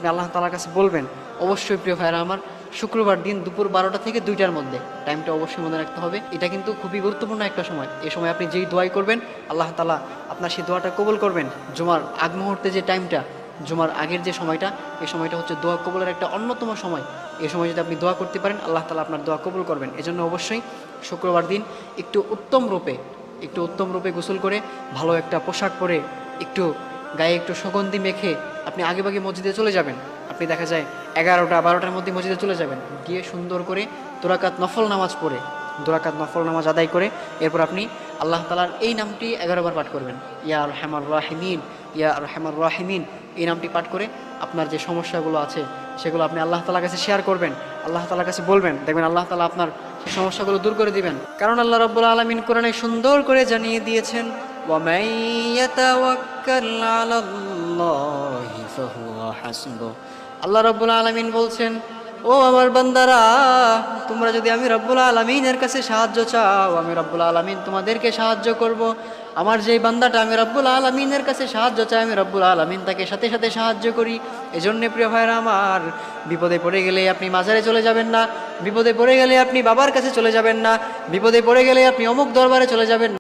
আপনি আল্লাহ তাআলার কাছে বলবেন। অবশ্যই প্রিয় ভাইরা আমার, শুক্রবার দিন দুপুর 12টা থেকে 2টার মধ্যে, টাইমটা অবশ্যই মনে রাখতে হবে। এটা কিন্তু খুবই গুরুত্বপূর্ণ একটা সময়। এই সময় আপনি যেই দোয়াই করবেন আল্লাহ তাআলা আপনার সেই দোয়াটা কবুল করবেন। জুমার আগ মুহূর্তে যে টাইমটা, জুমার আগের যে সময়টা, এই সময়টা হচ্ছে দোয়া কবুলের একটা অন্যতম সময়। এই সময় যদি আপনি দোয়া করতে পারেন আল্লাহ তাআলা আপনার দোয়া কবুল করবেন। এজন্য অবশ্যই শুক্রবার দিন একটু উত্তম রূপে গোসল করে, ভালো একটা পোশাক পরে, একটু গায়ে একটু সুগন্ধি মেখে আপনি আগেভাগে মসজিদে চলে যাবেন। আপনি দেখা যায় 11টা 12টার মধ্যে মসজিদে চলে যাবেন, গিয়ে সুন্দর করে 2 রাকাত নফল নামাজ পড়ে, 2 রাকাত নফল নামাজ আদায় করে এরপর আপনি আল্লাহ তাআলার এই নামটি 11 বার পাঠ করবেন। ইয়া আরহামার রাহিমিন, ইয়া আরহামার রাহিমিন, এই নামটি পাঠ করে আপনার যে সমস্যাগুলো আছে সেগুলো আপনি আল্লাহ তাআলার কাছে শেয়ার করবেন, আল্লাহ তাআলার কাছে বলবেন। দেখবেন আল্লাহ তাআলা আপনার সেই সমস্যাগুলো দূর করে দিবেন। কারণ আল্লাহ রাব্বুল আলামিন কোরআনে সুন্দর করে জানিয়ে দিয়েছেন, ওয়া মান ইয়াতাওয়াক্কাল আলাল্লাহি ফাহুয়া হাসবুহ। আল্লাহ রাব্বুল আলামিন বলছেন, ও আমার বান্দারা, তোমরা যদি আমি রব্বুল আলামিনের কাছে সাহায্য চাও, আমি রব্বুল আলামিন তোমাদেরকে সাহায্য করব। আমার যেই বান্দাটা আমি রব্বুল আলামিনের কাছে সাহায্য চাই, আমি রব্বুল আলামিন তাকে সাথে সাথে সাহায্য করি। এজন্য প্রিয় ভাইরা আমার, বিপদে পড়ে গেলে আপনি মাজারে চলে যাবেন না, বিপদে পড়ে গেলে আপনি বাবার কাছে চলে যাবেন না, বিপদে পড়ে গেলে আপনি অমুক দরবারে চলে যাবেন না।